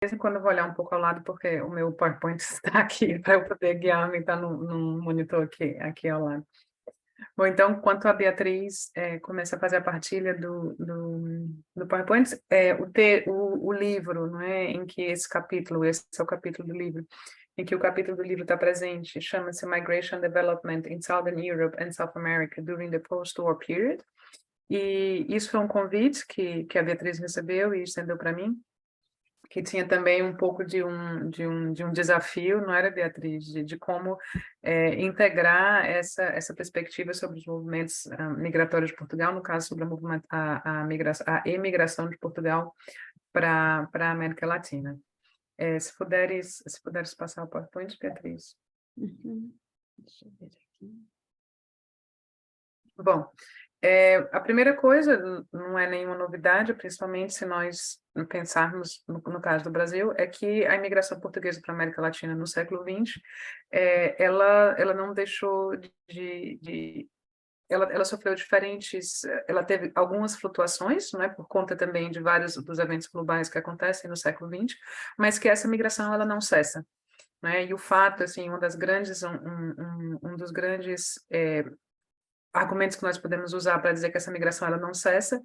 vez em quando eu vou olhar um pouco ao lado, porque o meu PowerPoint está aqui para eu poder guiar-me, está no monitor aqui ao lado. Bom, então, quanto a Beatriz começa a fazer a partilha do PowerPoint, o livro, não é, em que esse é o capítulo do livro, em que o capítulo do livro está presente, chama-se Migration Development in Southern Europe and South America During the Post-War Period, e isso foi um convite que a Beatriz recebeu e estendeu para mim, que tinha também um pouco de um desafio, não era, Beatriz, de como integrar essa perspectiva sobre os movimentos migratórios de Portugal, no caso, sobre a emigração de Portugal para a América Latina. Se puderes passar o PowerPoint, Beatriz. Uhum. Deixa eu ver aqui. Bom, a primeira coisa, não é nenhuma novidade, principalmente se nós pensarmos no caso do Brasil, é que a imigração portuguesa para a América Latina no século XX, ela não deixou ela sofreu ela teve algumas flutuações, não é, por conta também de vários dos eventos globais que acontecem no século XX, mas que essa migração ela não cessa, né? E o fato, assim, um dos grandes argumentos que nós podemos usar para dizer que essa migração ela não cessa,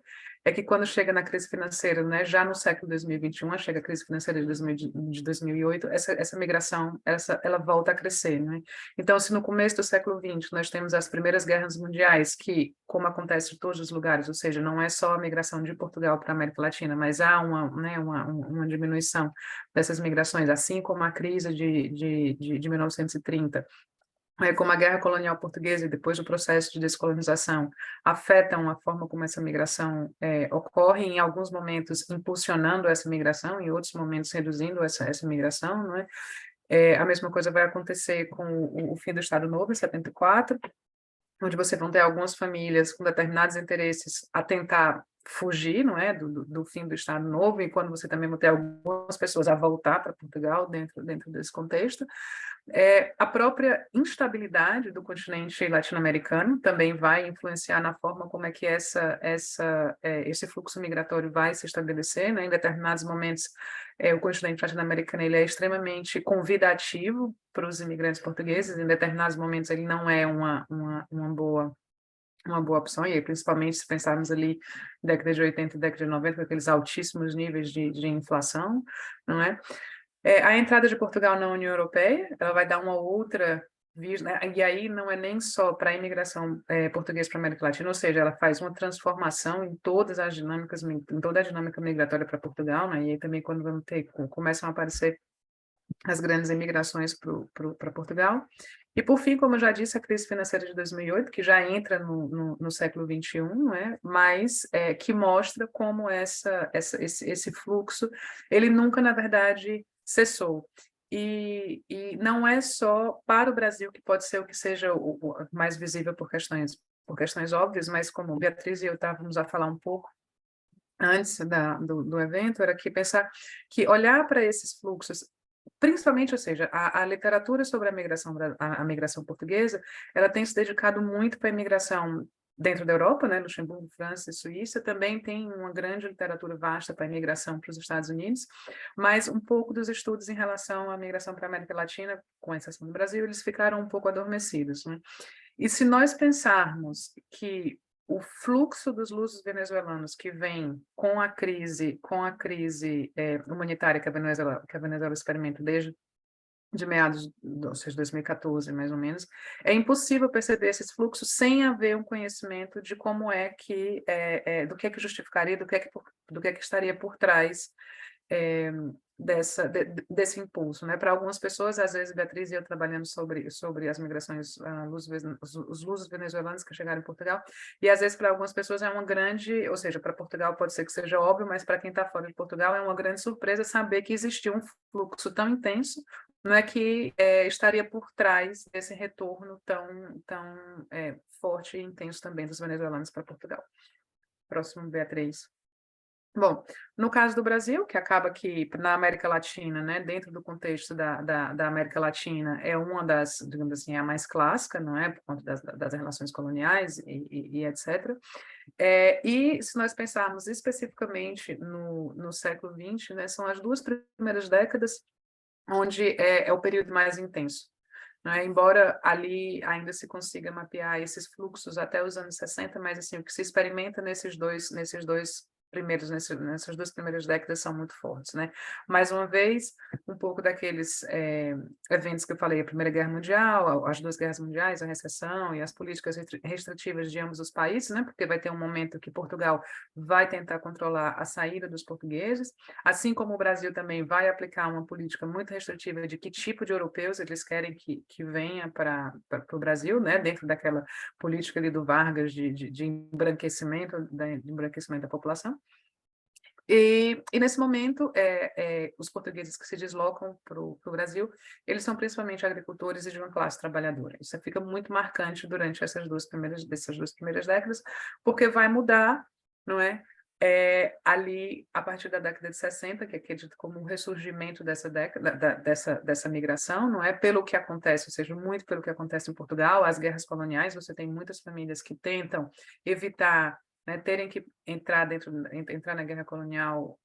é que quando chega na crise financeira, né, já no século 2021, chega a crise financeira de 2008, essa migração ela volta a crescer. Né? Então, se no começo do século XX nós temos as primeiras guerras mundiais, que, como acontece em todos os lugares, ou seja, não é só a migração de Portugal para a América Latina, mas há uma diminuição dessas migrações, assim como a crise de 1930, como a guerra colonial portuguesa e depois o processo de descolonização afetam a forma como essa migração ocorre, em alguns momentos impulsionando essa migração, em outros momentos reduzindo essa migração, não é? A mesma coisa vai acontecer com o fim do Estado Novo, em 74, onde você vão ter algumas famílias com determinados interesses a tentar fugir, não é, do fim do Estado Novo, e quando você também vai ter algumas pessoas a voltar para Portugal dentro desse contexto. A própria instabilidade do continente latino-americano também vai influenciar na forma como é que esse fluxo migratório vai se estabelecer, né? Em determinados momentos, o continente latino-americano ele é extremamente convidativo para os imigrantes portugueses, em determinados momentos ele não é uma boa opção, e aí, principalmente se pensarmos ali década de 80 e década de 90, com aqueles altíssimos níveis de inflação, não é? A entrada de Portugal na União Europeia, ela vai dar uma outra né? E aí não é nem só para a imigração portuguesa para a América Latina, ou seja, ela faz uma transformação em todas as dinâmicas, em toda a dinâmica migratória para Portugal, né? E aí também quando começam a aparecer as grandes imigrações para Portugal. E, por fim, como eu já disse, a crise financeira de 2008, que já entra no século XXI, né? Mas que mostra como esse fluxo, ele nunca, na verdade, cessou. E não é só para o Brasil que pode ser o que seja o mais visível por questões óbvias, mas como Beatriz e eu estávamos a falar um pouco antes do evento, era que pensar que olhar para esses fluxos, principalmente, ou seja, a literatura sobre a migração portuguesa, ela tem se dedicado muito para a imigração dentro da Europa, né, Luxemburgo, França e Suíça, também tem uma grande literatura vasta para a imigração para os Estados Unidos, mas um pouco dos estudos em relação à migração para a América Latina, com exceção do Brasil, eles ficaram um pouco adormecidos, né? E se nós pensarmos que o fluxo dos lusos venezuelanos que vem com a crise humanitária que a Venezuela experimenta desde de meados, ou seja, 2014, mais ou menos, é impossível perceber esses fluxos sem haver um conhecimento de como do que é que justificaria, do que é que estaria por trás é, desse impulso, né? Para algumas pessoas, às vezes, Beatriz e eu trabalhando sobre as migrações, os lusos venezuelanos que chegaram em Portugal, e às vezes para algumas pessoas é uma grande, ou seja, para Portugal pode ser que seja óbvio, mas para quem está fora de Portugal é uma grande surpresa saber que existia um fluxo tão intenso, não é que estaria por trás desse retorno tão forte e intenso também dos venezuelanos para Portugal. Próximo, Beatriz. Bom, no caso do Brasil, que acaba que na América Latina, né, dentro do contexto da América Latina, é uma das, digamos assim, a mais clássica, não é, por conta das relações coloniais e etc. E se nós pensarmos especificamente no século XX, né, são as duas primeiras décadas onde é o período mais intenso. Né? Embora ali ainda se consiga mapear esses fluxos até os anos 60, mas assim, o que se experimenta nesses dois primeiros, nessas duas primeiras décadas são muito fortes, né? Mais uma vez, um pouco daqueles eventos que eu falei, a Primeira Guerra Mundial, as duas guerras mundiais, a recessão e as políticas restritivas de ambos os países, né? Porque vai ter um momento que Portugal vai tentar controlar a saída dos portugueses, assim como o Brasil também vai aplicar uma política muito restritiva de que tipo de europeus eles querem que venha para o Brasil, né, dentro daquela política ali do Vargas de embranquecimento, de embranquecimento da população. E nesse momento, os portugueses que se deslocam para o Brasil, eles são principalmente agricultores e de uma classe trabalhadora. Isso fica muito marcante durante dessas duas primeiras décadas, porque vai mudar, não é? Ali, a partir da década de 60, que é acredito como um ressurgimento dessa década, dessa migração, não é? Pelo que acontece, ou seja, muito pelo que acontece em Portugal, as guerras coloniais, você tem muitas famílias que tentam evitar, né, terem que entrar na guerra colonial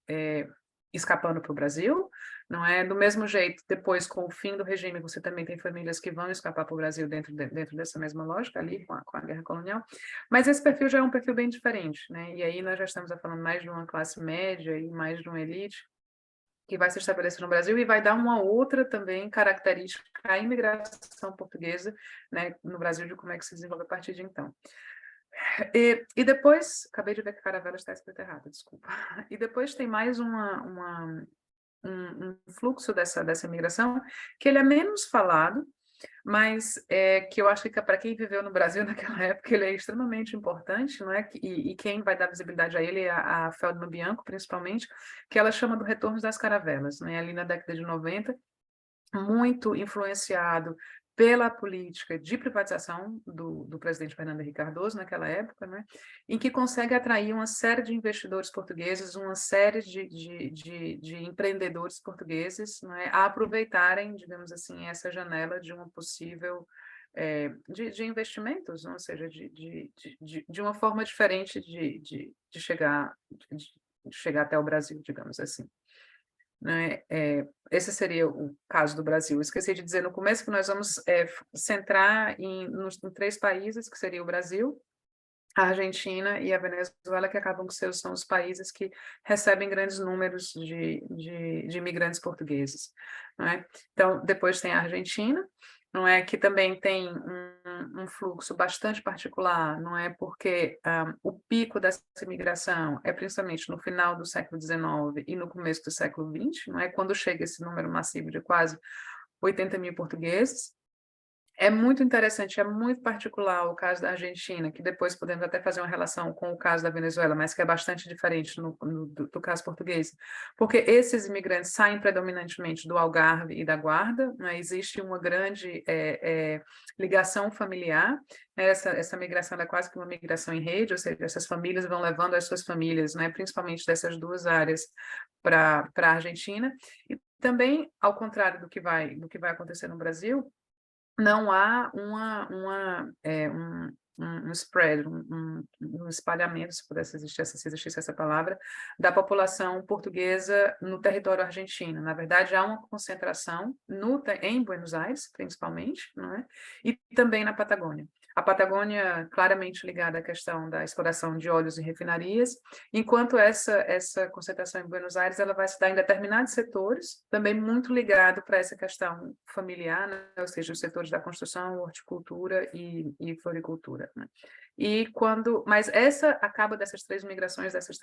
escapando para o Brasil, não é? Do mesmo jeito, depois, com o fim do regime, você também tem famílias que vão escapar para o Brasil dentro dessa mesma lógica, ali, com a guerra colonial, mas esse perfil já é um perfil bem diferente, né? E aí nós já estamos falando mais de uma classe média e mais de uma elite que vai se estabelecer no Brasil e vai dar uma outra também característica à imigração portuguesa, né, no Brasil, de como é que se desenvolve a partir de então. E depois, acabei de ver que Caravela está escrito errado, desculpa. E depois tem mais um fluxo dessa migração, que ele é menos falado, mas que eu acho que para quem viveu no Brasil naquela época ele é extremamente importante, não é? E quem vai dar visibilidade a ele é a Feldman Bianco, principalmente, que ela chama do Retorno das Caravelas, né? Ali na década de 90, muito influenciado pela política de privatização do presidente Fernando Henrique Cardoso naquela época, né, em que consegue atrair uma série de investidores portugueses, uma série de empreendedores portugueses, né, a aproveitarem, digamos assim, essa janela de uma possível de investimentos, ou seja, de uma forma diferente de chegar até o Brasil, digamos assim, né? Esse seria o caso do Brasil. Esqueci de dizer no começo que nós vamos centrar em três países, que seria o Brasil, a Argentina e a Venezuela, que acabam são os países que recebem grandes números de imigrantes portugueses, não é? Então, depois tem a Argentina, não é, que também tem um fluxo bastante particular, não é, porque o pico dessa imigração é principalmente no final do século XIX e no começo do século XX, não é, quando chega esse número massivo de quase 80 mil portugueses. É muito interessante, é muito particular o caso da Argentina, que depois podemos até fazer uma relação com o caso da Venezuela, mas que é bastante diferente do caso português, porque esses imigrantes saem predominantemente do Algarve e da Guarda, né? Existe uma grande ligação familiar, né? Essa migração é quase que uma migração em rede, ou seja, essas famílias vão levando as suas famílias, né? Principalmente dessas duas áreas, para a Argentina, e também, ao contrário do que vai acontecer no Brasil, não há um spread, um espalhamento, se existisse essa palavra, da população portuguesa no território argentino. Na verdade, há uma concentração em Buenos Aires, principalmente, não é? E também na Patagônia. A Patagônia claramente ligada à questão da exploração de óleos e refinarias, enquanto essa concentração em Buenos Aires ela vai se dar em determinados setores, também muito ligado para essa questão familiar, né? Ou seja, os setores da construção, horticultura e floricultura, né? Mas essa acaba dessas três migrações, desses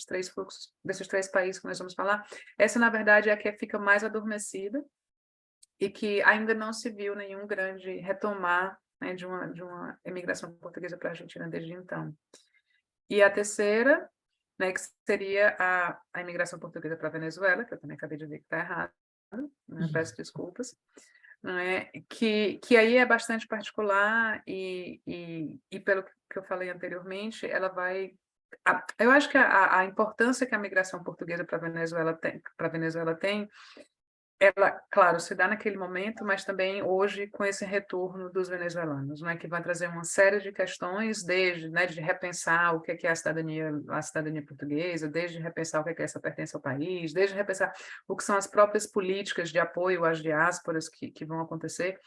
três fluxos, desses três países que nós vamos falar, essa na verdade é a que fica mais adormecida e que ainda não se viu nenhum grande retomar, né, de uma imigração portuguesa para a Argentina desde então. E a terceira, né, que seria a imigração portuguesa para a Venezuela, que eu também acabei de ver que está errado, né, peço desculpas, não é? Que aí é bastante particular e pelo que eu falei anteriormente, ela vai Eu acho que a importância que a migração portuguesa para a Venezuela tem, ela, claro, se dá naquele momento, mas também hoje com esse retorno dos venezuelanos, né, que vai trazer uma série de questões, desde, né, de repensar o que é a cidadania portuguesa, desde repensar o que é essa pertença ao país, desde repensar o que são as próprias políticas de apoio às diásporas que vão acontecer.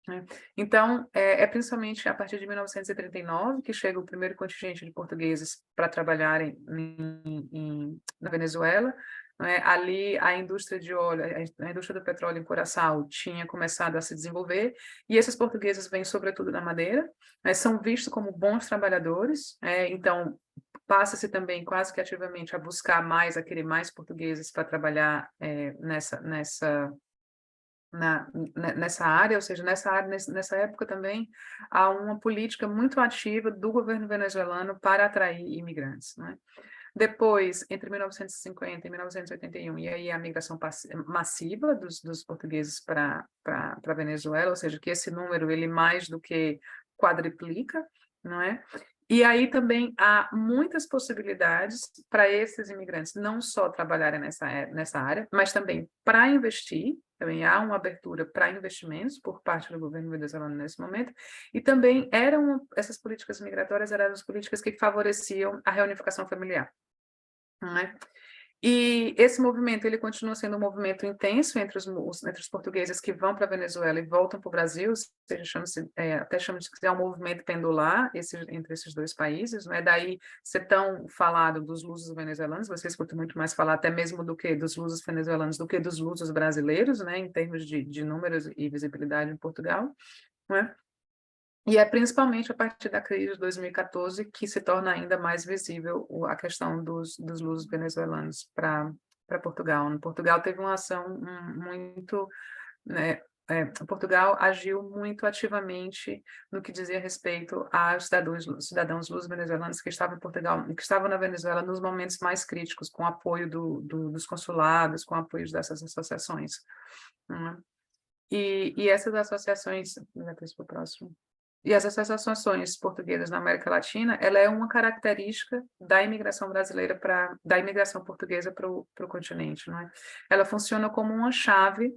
Né? Então, principalmente a partir de 1939 que chega o primeiro contingente de portugueses para trabalharem na Venezuela. Né? Ali, a indústria de óleo, a indústria do petróleo em Curaçao tinha começado a se desenvolver, e esses portugueses vêm sobretudo da madeira, né? São vistos como bons trabalhadores, então passa-se também quase que ativamente a buscar a querer mais portugueses para trabalhar nessa área, ou seja, nessa época também há uma política muito ativa do governo venezuelano para atrair imigrantes, né? Depois, entre 1950 e 1981, e aí a migração massiva dos portugueses para a Venezuela, ou seja, que esse número ele mais do que quadriplica, não é? E aí também há muitas possibilidades para esses imigrantes não só trabalharem nessa área, mas também para investir. Também há uma abertura para investimentos por parte do governo venezuelano nesse momento, e também essas políticas migratórias eram as políticas que favoreciam a reunificação familiar. Né? E esse movimento ele continua sendo um movimento intenso entre os portugueses que vão para a Venezuela e voltam para o Brasil, ou seja, até chama-se que é um movimento pendular entre esses dois países, né? Daí ser tão falado dos lusos venezuelanos, você escuta muito mais falar até mesmo do que dos lusos venezuelanos do que dos lusos brasileiros, né? Em termos de números e visibilidade em Portugal, né? E é principalmente a partir da crise de 2014 que se torna ainda mais visível a questão dos lusos venezuelanos para Portugal. Portugal teve uma ação muito, né, Portugal agiu muito ativamente no que dizia respeito aos cidadãos luso-venezuelanos que estavam em Portugal, que estavam na Venezuela nos momentos mais críticos, com apoio dos consulados, com apoio dessas associações. Né? E essas associações, para o próximo. E as associações portuguesas na América Latina, ela é uma característica da imigração brasileira da imigração portuguesa para o continente, não é? Ela funciona como uma chave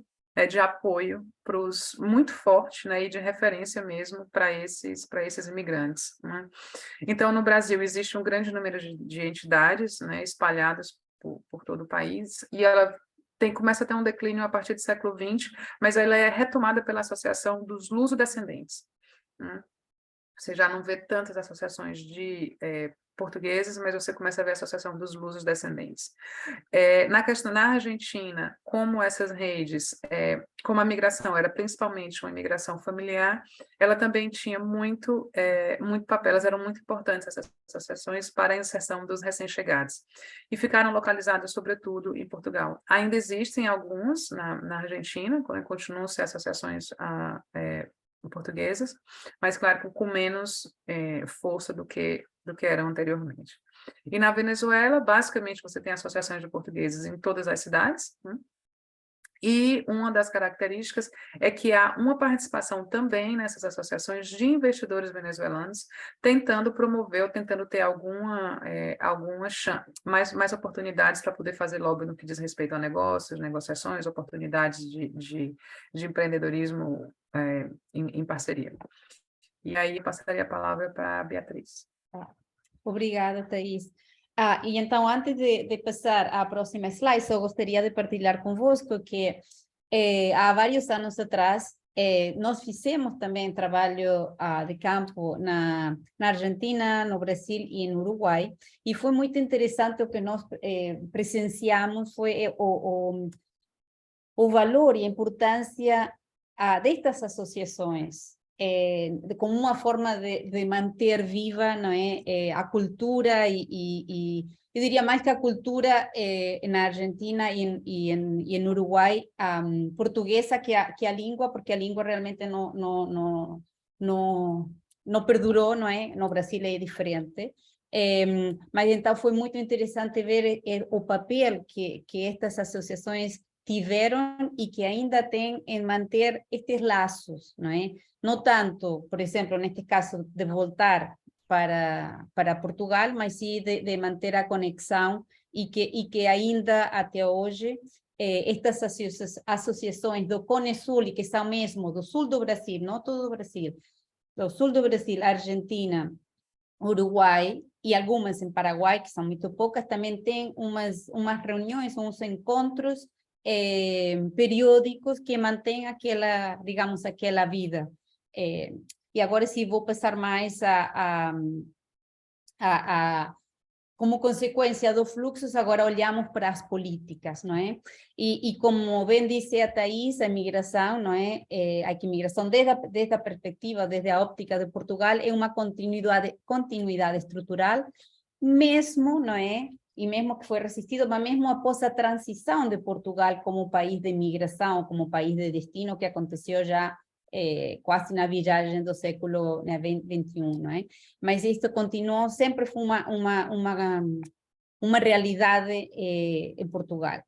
de apoio muito forte, né, e de referência mesmo para esses imigrantes, né? Então, no Brasil existe um grande número de entidades, né, espalhadas por todo o país, e ela começa a ter um declínio a partir do século XX, mas ela é retomada pela Associação dos Luso-Descendentes. Né? Você já não vê tantas associações de portugueses, mas você começa a ver a associação dos lusos descendentes. Na Argentina, como essas redes, como a migração era principalmente uma imigração familiar, ela também tinha muito papel, elas eram muito importantes, essas associações, para a inserção dos recém-chegados. E ficaram localizadas, sobretudo, em Portugal. Ainda existem algumas na Argentina, continuam-se associações portuguesas, mas, claro, com menos força do que eram anteriormente. E na Venezuela, basicamente, você tem associações de portugueses em todas as cidades, né? E uma das características é que há uma participação também nessas associações de investidores venezuelanos tentando promover ou tentando ter mais oportunidades para poder fazer lobby no que diz respeito a negócios, negociações, oportunidades de empreendedorismo em parceria. E aí eu passaria a palavra para a Beatriz. Obrigada, Thaís. E então, antes de passar à próxima slide, eu gostaria de partilhar convosco que há vários anos atrás nós fizemos também trabalho de campo na Argentina, no Brasil e no Uruguai, e foi muito interessante o que nós presenciamos, foi o valor e a importância destas associações, como uma forma de manter viva, não é, a cultura e eu diria mais que a cultura na Argentina e em Uruguai portuguesa que a língua, porque a língua realmente não perdurou, não é? No Brasil é diferente. Mas então foi muito interessante ver o papel que estas associações tiveram e que ainda têm em manter estes laços, não é? Não tanto, por exemplo, neste caso, de voltar para Portugal, mas sim de manter a conexão e que ainda até hoje estas associações do Cone Sul, que são mesmo do sul do Brasil, não todo o Brasil, do sul do Brasil, Argentina, Uruguai e algumas em Paraguai, que são muito poucas, também têm umas reuniões, uns encontros periódicos que mantêm aquela, digamos, aquela vida. E agora sim vou passar mais como consequência dos fluxos, agora olhamos para as políticas, não é? E como bem disse a Thaís, a migração, não é? A migração desde a perspectiva, desde a óptica de Portugal, é uma continuidade estrutural, mesmo, não é? E mesmo que foi resistido, mas mesmo após a transição de Portugal como país de migração, como país de destino, que aconteceu já quase na viragem do século XXI, não é? Mas isto continuou, sempre foi uma realidade em Portugal.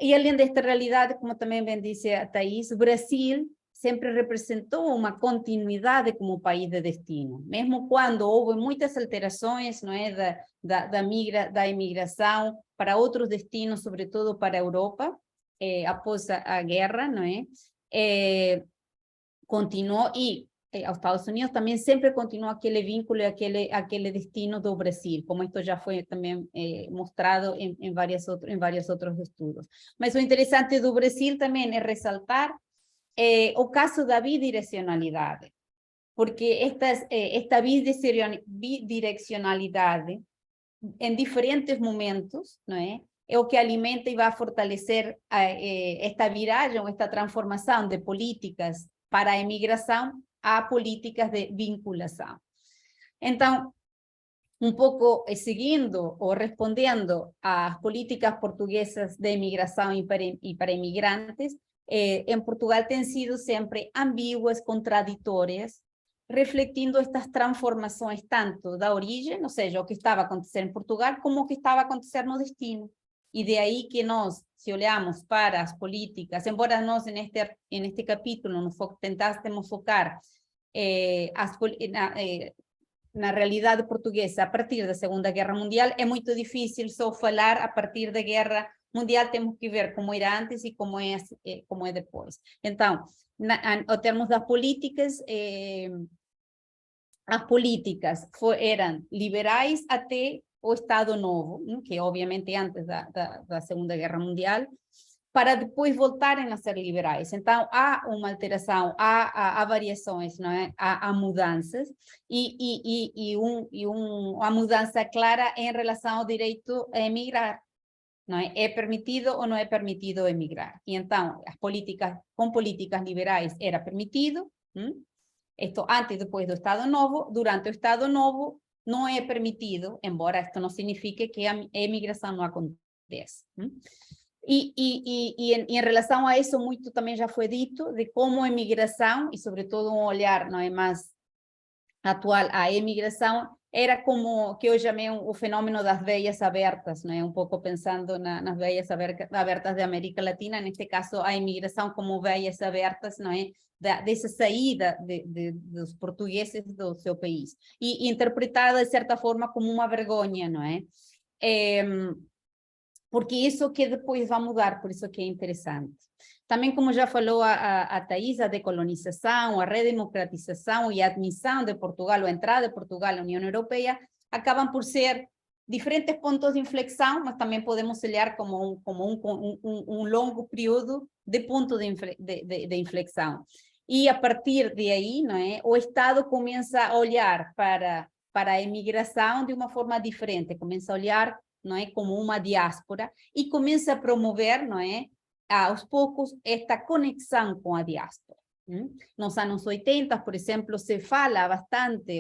E além desta realidade, como também bem disse a Thaís, o Brasil sempre representou uma continuidade como país de destino, mesmo quando houve muitas alterações, não é, da imigração para outros destinos, sobretudo para a Europa, após a guerra, não é? Continuou, e os Estados Unidos também sempre continuou aquele vínculo, aquele destino do Brasil, como isto já foi também mostrado em vários outros estudos. Mas o interessante do Brasil também é ressaltar o caso da bidirecionalidade, porque esta bidirecionalidade, em diferentes momentos, não é? É o que alimenta e vai fortalecer esta viragem, esta transformação de políticas para a imigração a políticas de vinculação. Então, um pouco seguindo ou respondendo às políticas portuguesas de imigração e para imigrantes, em Portugal têm sido sempre ambíguas, contraditórias, refletindo estas transformações tanto da origem, ou seja, o que estava a acontecer em Portugal, como o que estava a acontecer no destino. E de aí que nós, se olhamos para as políticas, embora nós neste capítulo tentássemos focar na realidade portuguesa a partir da Segunda Guerra Mundial, é muito difícil só falar a partir da Guerra Mundial, temos que ver como era antes e como é depois. Então, em termos das políticas, as políticas eram liberais até o Estado Novo, que obviamente antes da Segunda Guerra Mundial, para depois voltarem a ser liberais. Então, há uma alteração, há variações, não é? Há mudanças, e uma mudança clara em relação ao direito a emigrar. Não é? É permitido ou não é permitido emigrar? E então, com políticas liberais era permitido, isto antes e depois do Estado Novo. Durante o Estado Novo não é permitido, embora isto não signifique que a imigração não acontece. E em relação a isso, muito também já foi dito de como a imigração, e sobretudo um olhar, não é, mais atual à imigração, era como que eu chamei o fenômeno das veias abertas, não é? Um pouco pensando nas veias abertas da América Latina, neste caso a imigração como veias abertas, não é? Dessa saída dos portugueses do seu país, e interpretada de certa forma como uma vergonha, não é? Porque isso que depois vai mudar, por isso que é interessante. Também, como já falou a Thaís, a decolonização, a redemocratização e a admissão de Portugal, ou a entrada de Portugal à União Europeia, acabam por ser diferentes pontos de inflexão, mas também podemos olhar como um longo período de ponto de inflexão. E a partir de aí, não é, o Estado começa a olhar para a imigração de uma forma diferente, começa a olhar, não é, como uma diáspora, e começa a promover, não é, aos poucos, esta conexão com a diáspora. Nos anos 80, por exemplo, se fala bastante,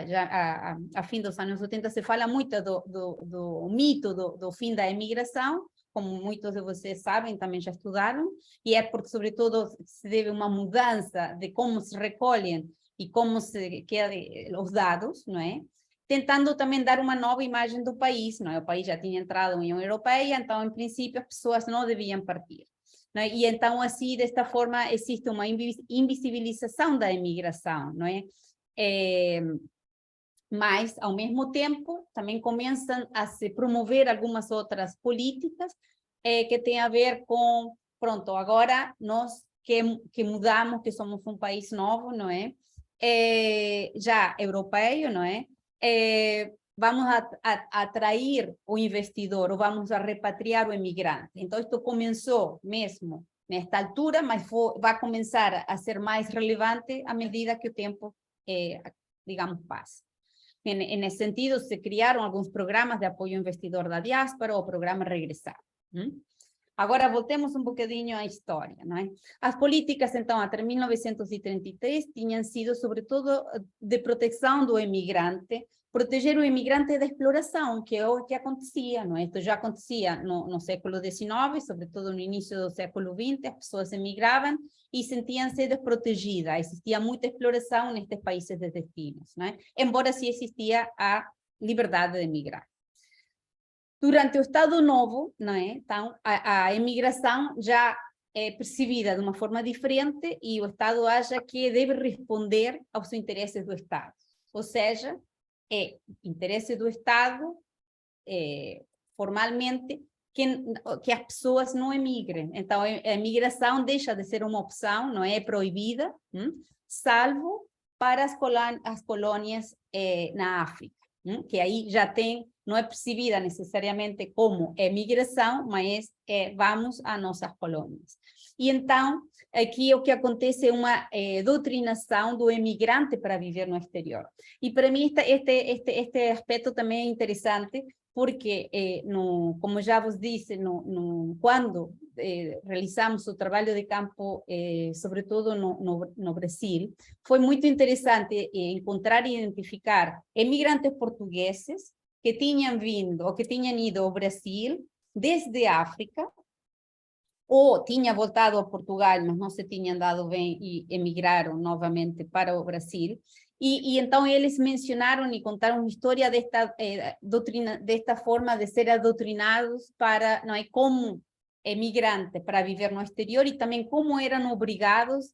já a fim dos anos 80, se fala muito do mito do fim da imigração, como muitos de vocês sabem, também já estudaram, e é porque, sobretudo, se deve uma mudança de como se recolhem e como se querem os dados, não é? Tentando também dar uma nova imagem do país, não é? O país já tinha entrado na União Europeia, então, em princípio, as pessoas não deviam partir. Não é? E então, assim, desta forma, existe uma invisibilização da imigração, não é? Mas, ao mesmo tempo, também começam a se promover algumas outras políticas que têm a ver com, pronto, agora nós que mudamos, que somos um país novo, não é? Já europeu, não é? Vamos a atrair o investidor, ou vamos a repatriar o imigrante. Então, isto começou mesmo nesta altura, mas vai começar a ser mais relevante à medida que o tempo, digamos, passa. Nesse sentido, se criaram alguns programas de apoio ao investidor da diáspora, ou o programa Regressar. Agora, voltemos um bocadinho à história, não é? As políticas, então, até 1933, tinham sido, sobretudo, de proteção do imigrante, proteger o imigrante da exploração, que é o que acontecia, não é? Isto já acontecia no século XIX, sobretudo no início do século XX, as pessoas emigravam e sentiam-se desprotegidas, existia muita exploração nestes países de destinos, não é? Embora sim existia a liberdade de emigrar. Durante o Estado Novo, não é? Então, a imigração já é percebida de uma forma diferente e o Estado acha que deve responder aos interesses do Estado. Ou seja, é interesse do Estado, formalmente, que as pessoas não emigrem. Então, a imigração deixa de ser uma opção, não é proibida, salvo para as colônias na África, que aí já tem, não é percebida necessariamente como emigração, mas vamos a nossas colônias. E então, aqui o que acontece é uma doutrinação do imigrante para viver no exterior. E para mim este aspecto também é interessante, porque, como já vos disse, quando realizamos o trabalho de campo, sobretudo no Brasil, foi muito interessante encontrar e identificar imigrantes portugueses que tinham vindo ou que tinham ido ao Brasil desde a África, ou tinham voltado a Portugal, mas não se tinham dado bem e emigraram novamente para o Brasil. E então eles mencionaram e contaram uma história desta doutrina, desta forma de ser adotrinados para, não é, como emigrantes para viver no exterior, e também como eram obrigados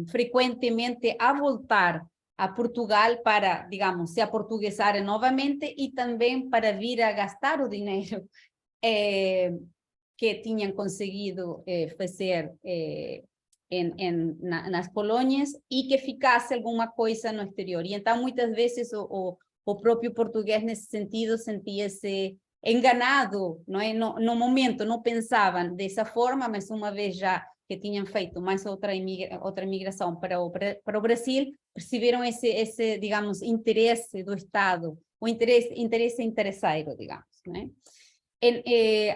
frequentemente a voltar a Portugal para, digamos, se aportuguesarem novamente e também para vir a gastar o dinheiro que tinham conseguido fazer nas colônias e que ficasse alguma coisa no exterior. E então, muitas vezes, o próprio português, nesse sentido, sentia-se enganado, não é? No momento não pensavam dessa forma, mas uma vez já que tinham feito mais outra imigração para o Brasil, perceberam esse, digamos, interesse do Estado, o interesse interesseiro, digamos, não é?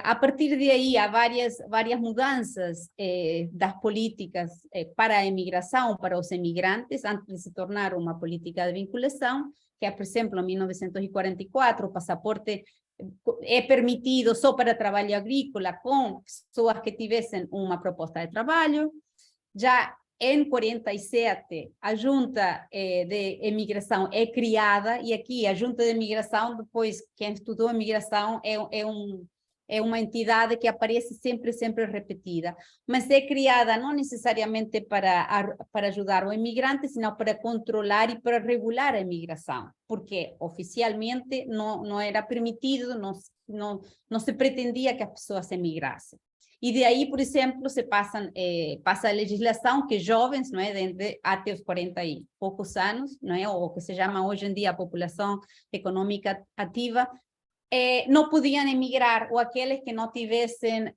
A partir de aí, há várias mudanças das políticas para a imigração, para os imigrantes, antes de se tornar uma política de vinculação, que é, por exemplo, em 1944, o passaporte é permitido só para trabalho agrícola com pessoas que tivessem uma proposta de trabalho. Já em 47, a Junta de Imigração é criada, e aqui a Junta de Imigração, depois quem estudou imigração, é uma entidade que aparece sempre repetida, mas é criada não necessariamente para ajudar o imigrante, senão para controlar e para regular a imigração, porque oficialmente não era permitido, não se pretendia que as pessoas emigrassem. E de aí, por exemplo, passa a legislação que jovens, não é, até os 40 e poucos anos, não é, ou que se chama hoje em dia a população econômica ativa, não podiam emigrar, ou aqueles que não tivessem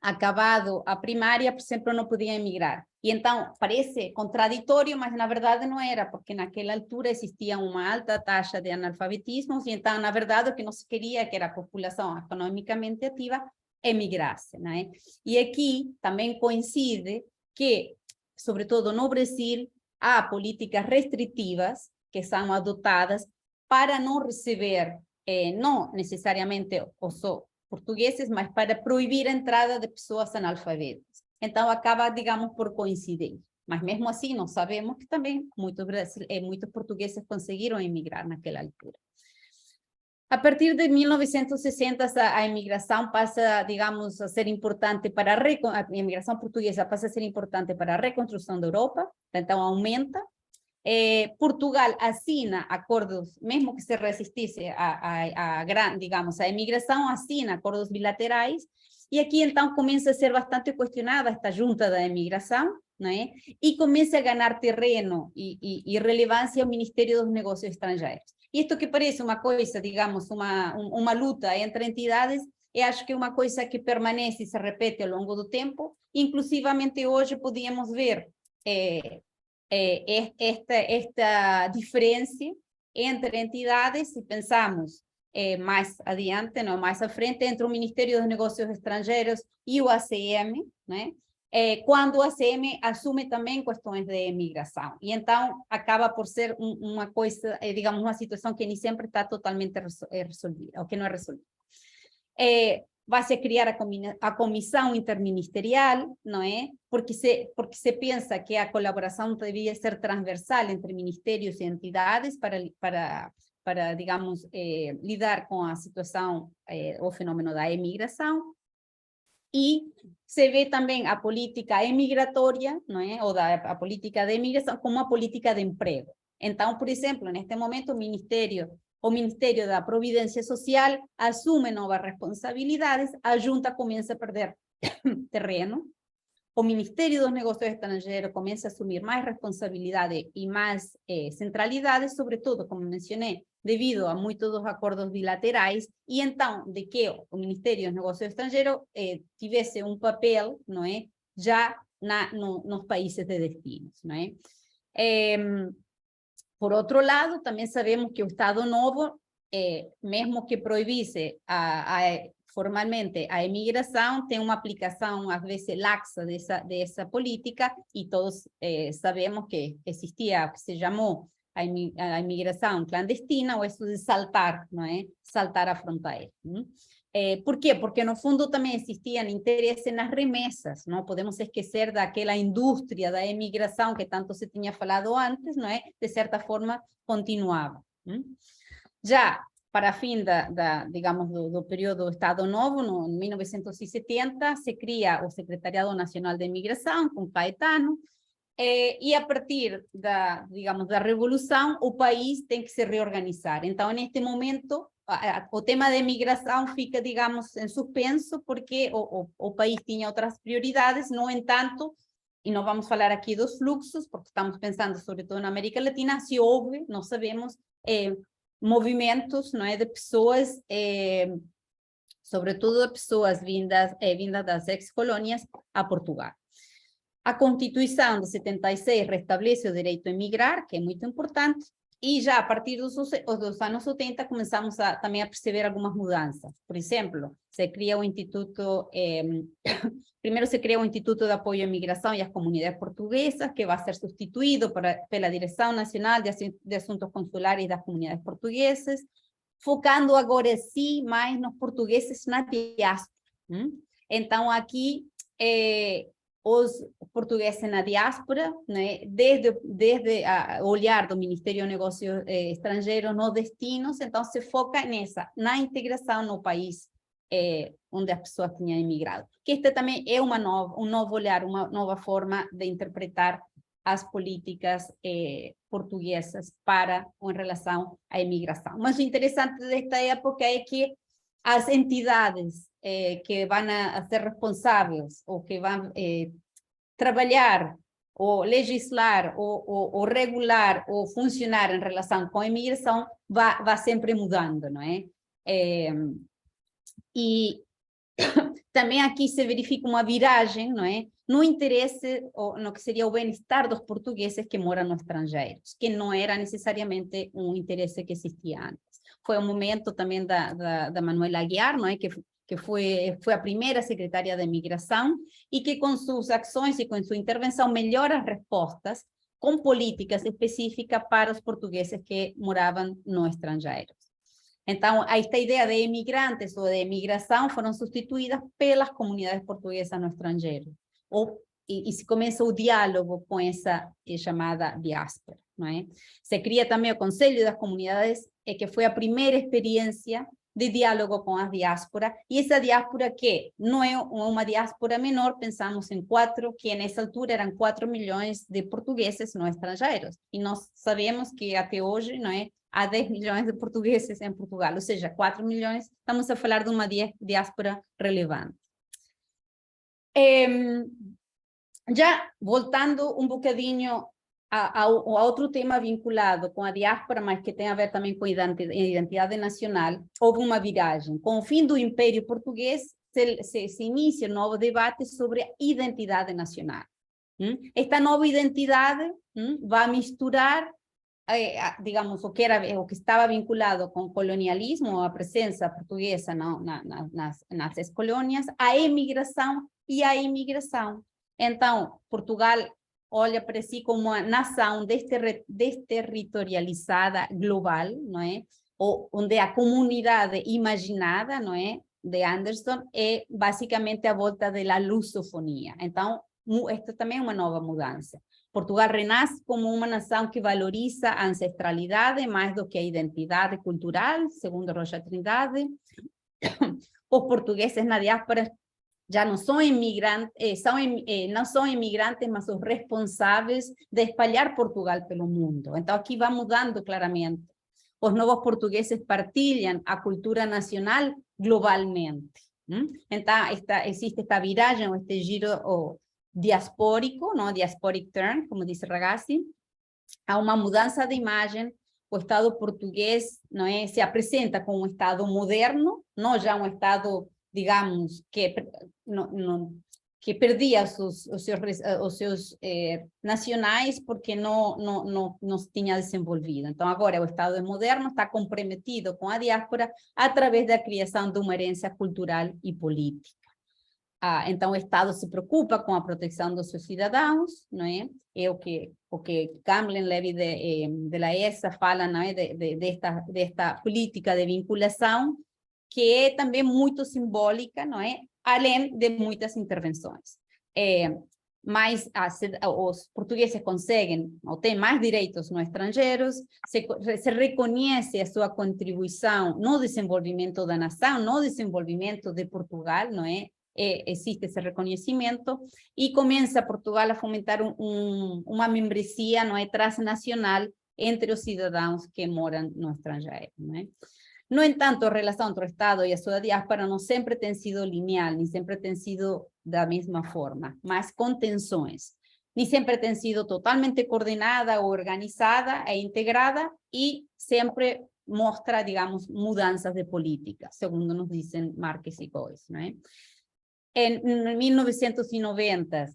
acabado a primária, por exemplo, não podiam emigrar. E então, parece contraditório, mas na verdade não era, porque naquela altura existia uma alta taxa de analfabetismo, e então, na verdade, o que não se queria, que era a população economicamente ativa, emigrasse, não é? E aqui também coincide que, sobretudo no Brasil, há políticas restritivas que são adotadas para não receber, não necessariamente os portugueses, mas para proibir a entrada de pessoas analfabetas. Então, acaba, digamos, por coincidir. Mas mesmo assim, nós sabemos que também muitos portugueses conseguiram emigrar naquela altura. A partir de 1960, a imigração passa, digamos, a ser importante para a imigração portuguesa passa a ser importante para a reconstrução da Europa, então aumenta. Portugal assina acordos, mesmo que se resistisse digamos, a imigração, assina acordos bilaterais, e aqui então começa a ser bastante questionada esta junta da imigração, não é? E começa a ganhar terreno e relevância o Ministério dos Negócios Estrangeiros. Isto que parece uma coisa, digamos, uma luta entre entidades, eu acho que é uma coisa que permanece e se repete ao longo do tempo, inclusivamente hoje podíamos ver esta diferença entre entidades, se pensamos mais adiante, não, mais à frente, entre o Ministério dos Negócios Estrangeiros e o ACM, né? Quando o ACM assume também questões de imigração. E então acaba por ser uma coisa, digamos, uma situação que nem sempre está totalmente resolvida, ou que não é resolvida. Vai-se criar a comissão interministerial, não é? Porque se pensa que a colaboração devia ser transversal entre ministérios e entidades para digamos, lidar com a situação, o fenômeno da imigração. E se vê também a política emigratória, não é? Ou a política de imigração como uma política de emprego. Então, por exemplo, neste momento, o Ministério da Providência Social assume novas responsabilidades, a junta começa a perder terreno, o Ministério dos Negócios Estrangeiros começa a assumir mais responsabilidade e mais centralidade, sobretudo, como mencionei, devido a muitos dos acordos bilaterais, e então de que o Ministério dos Negócios Estrangeiros tivesse um papel, não é, já nos países de destinos, não é? Por outro lado, também sabemos que o Estado Novo, mesmo que proibisse formalmente a imigração, tem uma aplicação, às vezes, laxa dessa política, e todos sabemos que existia o que se chamou a imigração clandestina, ou isso de saltar, não é? Saltar a fronteira. Por quê? Porque, no fundo, também existia interesse nas remessas, não podemos esquecer daquela indústria da imigração que tanto se tinha falado antes, não é? De certa forma, continuava. Já para fim digamos, do período do Estado Novo, em 1970, se cria o Secretariado Nacional de Imigração, com Caetano, e a partir digamos, da Revolução, o país tem que se reorganizar. Então, neste momento, o tema da imigração fica, digamos, em suspenso, porque o país tinha outras prioridades. No entanto, e não vamos falar aqui dos fluxos, porque estamos pensando sobretudo na América Latina, se houve, não sabemos, movimentos, não é, de pessoas, sobretudo de pessoas vindas das ex-colônias a Portugal. A Constituição de 76 restabelece o direito a emigrar, que é muito importante, e já a partir dos anos 80 começamos também a perceber algumas mudanças. Por exemplo, se cria o Instituto, primeiro se cria o Instituto de Apoio à Imigração e às Comunidades Portuguesas, que vai ser substituído pela Direção Nacional de Assuntos Consulares das Comunidades Portuguesas, focando agora sim mais nos portugueses na diáspora. Então, aqui, os portugueses na diáspora, né, desde o olhar do Ministério dos Negócios Estrangeiros nos destinos, então se foca na integração no país onde as pessoas tinham emigrado. Que este também é um novo olhar, uma nova forma de interpretar as políticas portuguesas em relação à imigração. Mas o interessante desta época é que as entidades que vão a ser responsáveis ou que vão trabalhar ou legislar ou regular ou funcionar em relação com a imigração vai sempre mudando, não é? E também aqui se verifica uma viragem, não é? No interesse, ou no que seria o bem-estar dos portugueses que moram no estrangeiro, que não era necessariamente um interesse que existia antes. Foi um momento também da Manuela Aguiar, não é? Que foi a primeira secretária de imigração e que com suas ações e com sua intervenção melhora as respostas com políticas específicas para os portugueses que moravam no estrangeiro. Então, esta ideia de imigrantes ou de imigração foram substituídas pelas comunidades portuguesas no estrangeiro. E se começa o diálogo com essa chamada diáspora, não é? Se cria também o Conselho das Comunidades, que foi a primeira experiência de diálogo com a diáspora, e essa diáspora que não é uma diáspora menor, pensamos em que nessa altura eram 4 milhões de portugueses não estrangeiros, e nós sabemos que até hoje, não é, há 10 milhões de portugueses em Portugal, ou seja, 4 milhões, estamos a falar de uma diáspora relevante. Já voltando um bocadinho a outro tema vinculado com a diáspora, mas que tem a ver também com a identidade nacional, houve uma viragem. Com o fim do Império Português, se inicia um novo debate sobre a identidade nacional. Esta nova identidade vai misturar, digamos, o que estava vinculado com o colonialismo, a presença portuguesa nas ex-colônias, a emigração e a imigração. Então, Portugal olha para si como uma nação desterritorializada global, não é? Onde a comunidade imaginada, não é, de Anderson, é basicamente a volta da lusofonia. Então, esta também é uma nova mudança. Portugal renasce como uma nação que valoriza a ancestralidade mais do que a identidade cultural, segundo Rocha Trindade. Os portugueses na diáspora já não são imigrantes, não são imigrantes, mas os responsáveis de espalhar Portugal pelo mundo. Então, aqui vai mudando claramente. Os novos portugueses partilham a cultura nacional globalmente. Então, existe esta viragem, este giro diaspórico, não? Diasporic turn, como diz Ragazzi. Há uma mudança de imagem. O Estado português, não é, se apresenta como um Estado moderno, não já um Estado, digamos, que perdia os seus nacionais porque não se tinha desenvolvido. Então, agora o Estado moderno está comprometido com a diáspora através da criação de uma herência cultural e política. Então, o Estado se preocupa com a proteção dos seus cidadãos, não é? É o que Gamlen Levy de la ESA fala, não é? Desta política de vinculação, que é também muito simbólica, não é? Além de muitas intervenções. Mas os portugueses conseguem, ou têm mais direitos no estrangeiros, se reconhece a sua contribuição no desenvolvimento da nação, no desenvolvimento de Portugal, não é? Existe esse reconhecimento, e começa Portugal a fomentar uma membresia, não é, transnacional entre os cidadãos que moram no estrangeiro, não é? No entanto, a relação entre o Estado e a sua diáspora não sempre tem sido linear, nem sempre tem sido da mesma forma, mas com tensões. Nem sempre tem sido totalmente coordenada, organizada e integrada, e sempre mostra, digamos, mudanças de política, segundo nos dizem Marques e Góes, não é? Em 1990,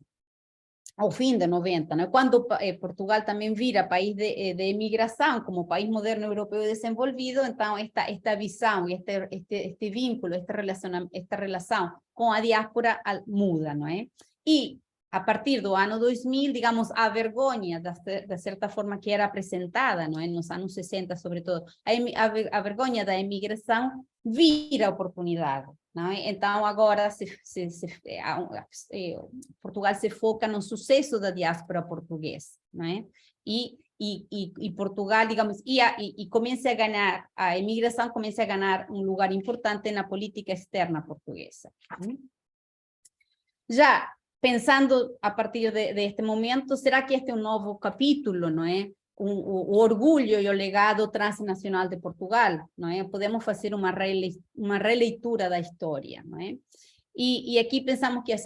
ao fim de 90, né? Quando Portugal também vira país de imigração, como país moderno europeu desenvolvido, então esta visão, este vínculo, esta relação com a diáspora muda, não é? E a partir do ano 2000, digamos, a vergonha, de certa forma, que era apresentada, não é? Nos anos 60, sobretudo, a vergonha da imigração vira oportunidade. Não é? Então, agora Portugal se foca no sucesso da diáspora portuguesa, não é? E Portugal, digamos, começa a ganhar, a imigração começa a ganhar um lugar importante na política externa portuguesa. Já pensando a partir deste momento, será que este é um novo capítulo, não é? O orgulho e o legado transnacional de Portugal, não é? Podemos fazer uma releitura da história, não é? E aqui pensamos que as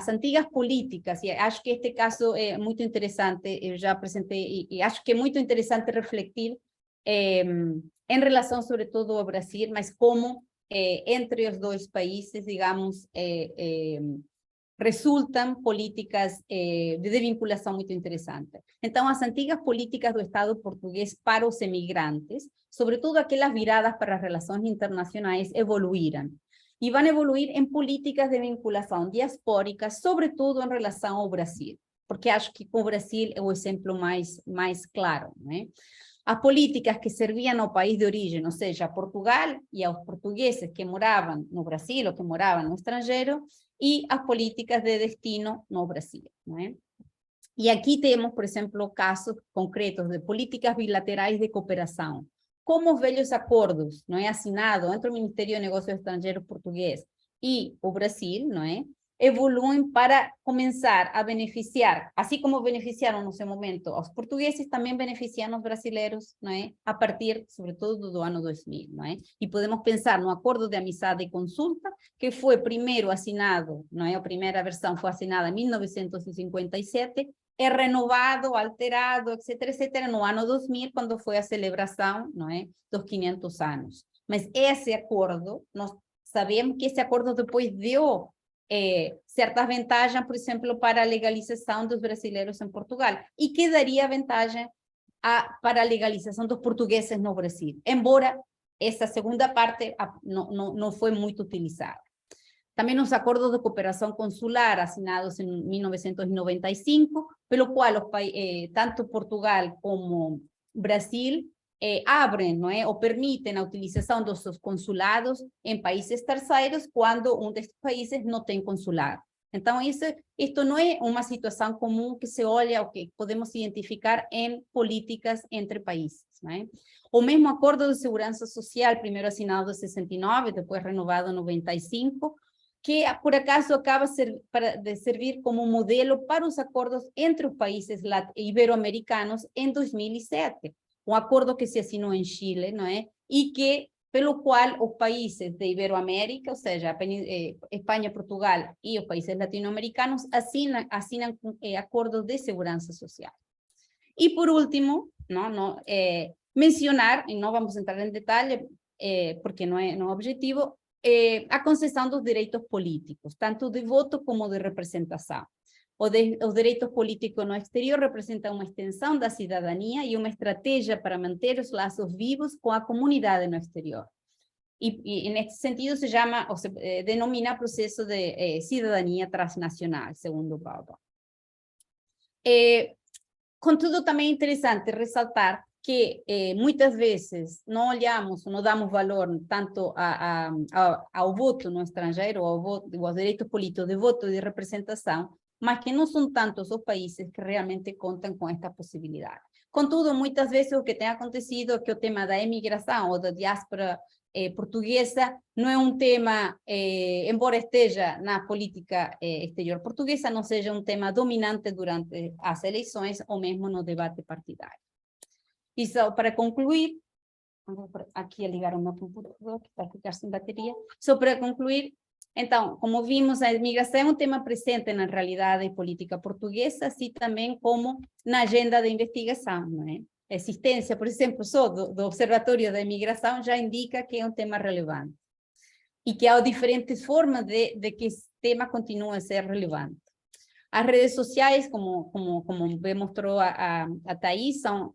antigas políticas, e acho que este caso é muito interessante, eu já apresentei, e acho que é muito interessante refletir em relação, sobretudo, ao Brasil, mas como entre os dois países, digamos, resultam políticas de vinculação muito interessantes. Então, as antigas políticas do Estado português para os emigrantes, sobretudo aquelas viradas para as relações internacionais, evoluíram. E vão evoluir em políticas de vinculação diaspórica, sobretudo em relação ao Brasil, porque acho que o Brasil é o exemplo mais claro, não é? As políticas que serviam ao país de origem, ou seja, a Portugal e aos portugueses que moravam no Brasil ou que moravam no estrangeiro, e as políticas de destino no Brasil, não é? E aqui temos, por exemplo, casos concretos de políticas bilaterais de cooperação, como os velhos acordos, não é, assinados entre o Ministério de Negócios Estrangeiros português e o Brasil, não é, evoluem para começar a beneficiar, assim como beneficiaram no seu momento os portugueses, também beneficiam os brasileiros, não é? A partir, sobretudo, do ano 2000, não é? E podemos pensar no Acordo de Amizade e Consulta, que foi primeiro assinado, não é? A primeira versão foi assinada em 1957, é renovado, alterado, etc., no ano 2000, quando foi a celebração, não é? Dos 500 anos. Mas esse acordo, nós sabemos que esse acordo depois deu certas vantagens, por exemplo, para a legalização dos brasileiros em Portugal, e que daria vantagem para a legalização dos portugueses no Brasil, embora essa segunda parte não foi muito utilizada. Também os acordos de cooperação consular assinados em 1995, pelo qual tanto Portugal como Brasil abrem, não é, ou permitem a utilização dos seus consulados em países terceiros quando um destes países não tem consulado. Então, isto não é uma situação comum que se olha ou que podemos identificar em políticas entre países, não é? O mesmo Acordo de Segurança Social, primeiro assinado em 69, depois renovado em 95, que por acaso acaba de servir como modelo para os acordos entre os países ibero-americanos em 2007. Um acordo que se assinou em Chile, não é? E que, pelo qual os países de Iberoamérica, ou seja, Espanha, Portugal e os países latino-americanos, assinam acordos de segurança social. E, por último, mencionar, e não vamos entrar em detalhe, porque não é objetivo, a concessão dos direitos políticos, tanto de voto como de representação. Os direitos políticos no exterior representam uma extensão da cidadania e uma estratégia para manter os laços vivos com a comunidade no exterior. E neste sentido se chama, ou se denomina processo de cidadania transnacional, segundo o Paulo. Contudo, também é interessante ressaltar que muitas vezes não olhamos, não damos valor tanto ao voto no estrangeiro, aos direitos políticos de voto e de representação, mas que não são tantos os países que realmente contam com esta possibilidade. Contudo, muitas vezes o que tem acontecido é que o tema da imigração ou da diáspora portuguesa não é um tema, embora esteja na política exterior portuguesa, não seja um tema dominante durante as eleições ou mesmo no debate partidário. E só para concluir, vou aqui a ligar o meu computador, que vai ficar sem bateria. Só para concluir, então, como vimos, a imigração é um tema presente na realidade política portuguesa, assim também como na agenda de investigação, não é? A existência, por exemplo, só do Observatório da Imigração já indica que é um tema relevante e que há diferentes formas de que esse tema continue a ser relevante. As redes sociais, como mostrou a Thaís, são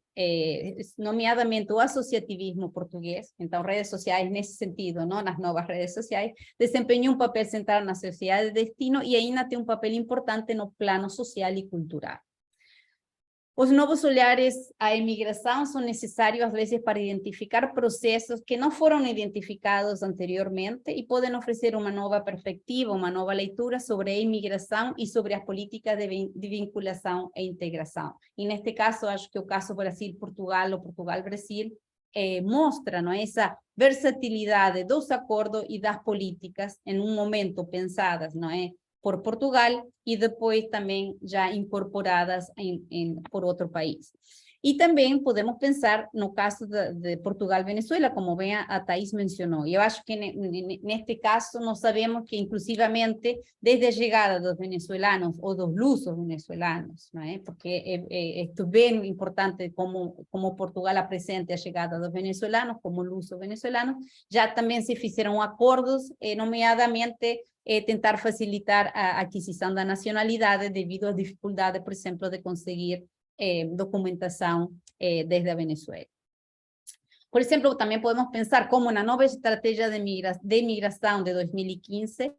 nomeadamente o associativismo português, então redes sociais nesse sentido, não, nas novas redes sociais, desempenham um papel central na sociedade de destino e ainda tem um papel importante no plano social e cultural. Os novos olhares à imigração são necessários, às vezes, para identificar processos que não foram identificados anteriormente e podem oferecer uma nova perspectiva, uma nova leitura sobre a imigração e sobre as políticas de vinculação e integração. E, neste caso, acho que o caso Brasil-Portugal ou Portugal-Brasil mostra, não é, essa versatilidade dos acordos e das políticas em um momento pensadas, não é, por Portugal e depois também já incorporadas por outro país. E também podemos pensar no caso de Portugal-Venezuela, como bem a Thaís mencionou. Eu acho que neste caso nós sabemos que inclusivamente desde a chegada dos venezuelanos ou dos lusos venezuelanos, não é? Porque é bem importante como Portugal apresenta a chegada dos venezuelanos como lusos venezuelanos, já também se fizeram acordos, nomeadamente tentar facilitar a aquisição da nacionalidade devido às dificuldades, por exemplo, de conseguir documentação desde a Venezuela. Por exemplo, também podemos pensar como na nova estratégia de imigração de 2015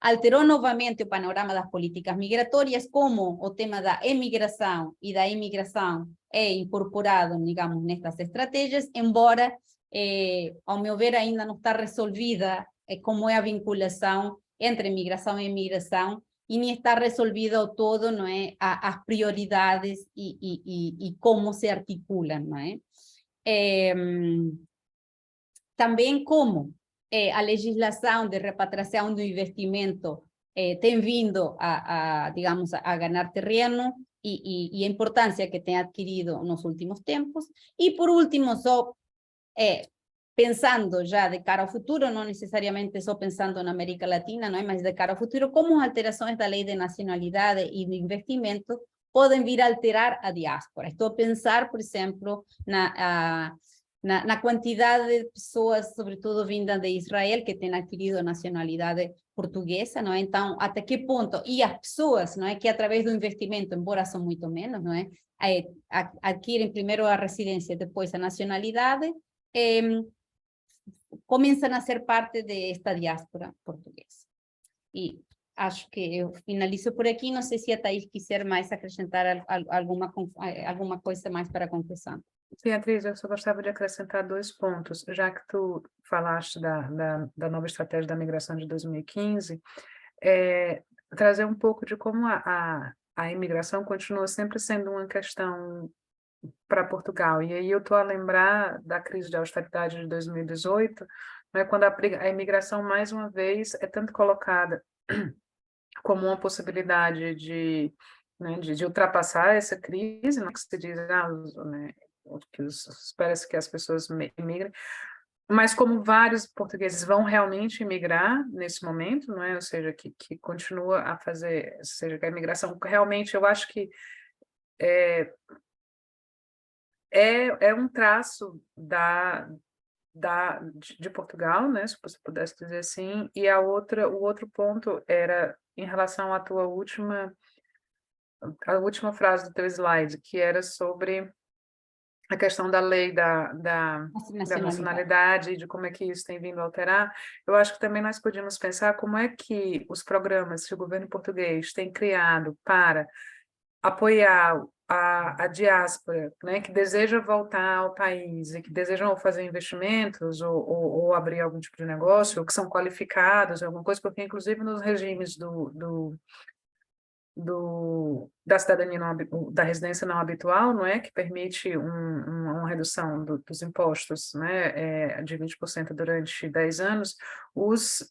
alterou novamente o panorama das políticas migratórias, como o tema da emigração e da imigração é incorporado, digamos, nestas estratégias, embora, ao meu ver, ainda não está resolvida como é a vinculação entre migração e imigração, e nem está resolvido todo, não é, as prioridades e como se articulam, não é? também como a legislação de repatriação do investimento tem vindo digamos, a ganhar terreno e a importância que tem adquirido nos últimos tempos. E, por último, só pensando já de cara ao futuro, não necessariamente só pensando na América Latina, não é? Mas de cara ao futuro, como as alterações da lei de nacionalidade e de investimento podem vir a alterar a diáspora. Estou a pensar, por exemplo, na quantidade de pessoas, sobretudo vindas de Israel, que têm adquirido a nacionalidade portuguesa, não é? Então, até que ponto? E as pessoas, não é? Que através do investimento, embora são muito menos, não é? Adquirem primeiro a residência, depois a nacionalidade, começam a ser parte desta diáspora portuguesa. E acho que eu finalizo por aqui. Não sei se a Thaís quiser mais acrescentar alguma coisa mais para a conclusão. Beatriz, eu só gostava de acrescentar 2 pontos, já que tu falaste da nova estratégia da migração de 2015, trazer um pouco de como a imigração continua sempre sendo uma questão para Portugal. E aí eu estou a lembrar da crise de austeridade de 2018, né, quando a imigração, mais uma vez, é tanto colocada como uma possibilidade né, de ultrapassar essa crise, né, que se diz, né, espera-se que as pessoas migrem, mas como vários portugueses vão realmente imigrar nesse momento, não é? Ou seja, que continua a fazer, ou seja, que a imigração realmente, eu acho que é um traço de Portugal, né, se você pudesse dizer assim, e o outro ponto era em relação à a última frase do teu slide, que era sobre a questão da lei da nacionalidade, de como é que isso tem vindo a alterar. Eu acho que também nós podíamos pensar como é que os programas que o governo português tem criado para apoiar a diáspora, né, que deseja voltar ao país e que desejam fazer investimentos ou abrir algum tipo de negócio, ou que são qualificados, alguma coisa, porque inclusive nos regimes da cidadania da residência não habitual, não é, que permite uma redução dos impostos, né, de 20% durante 10 anos, os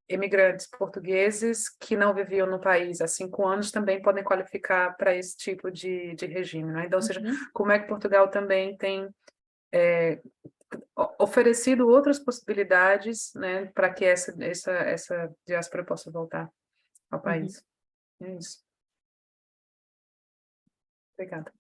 imigrantes portugueses que não viviam no país há 5 anos também podem qualificar para esse tipo de regime, né? Então, ou seja, como é que Portugal também tem oferecido outras possibilidades, né, para que essa diáspora possa voltar ao país. É isso. Obrigada.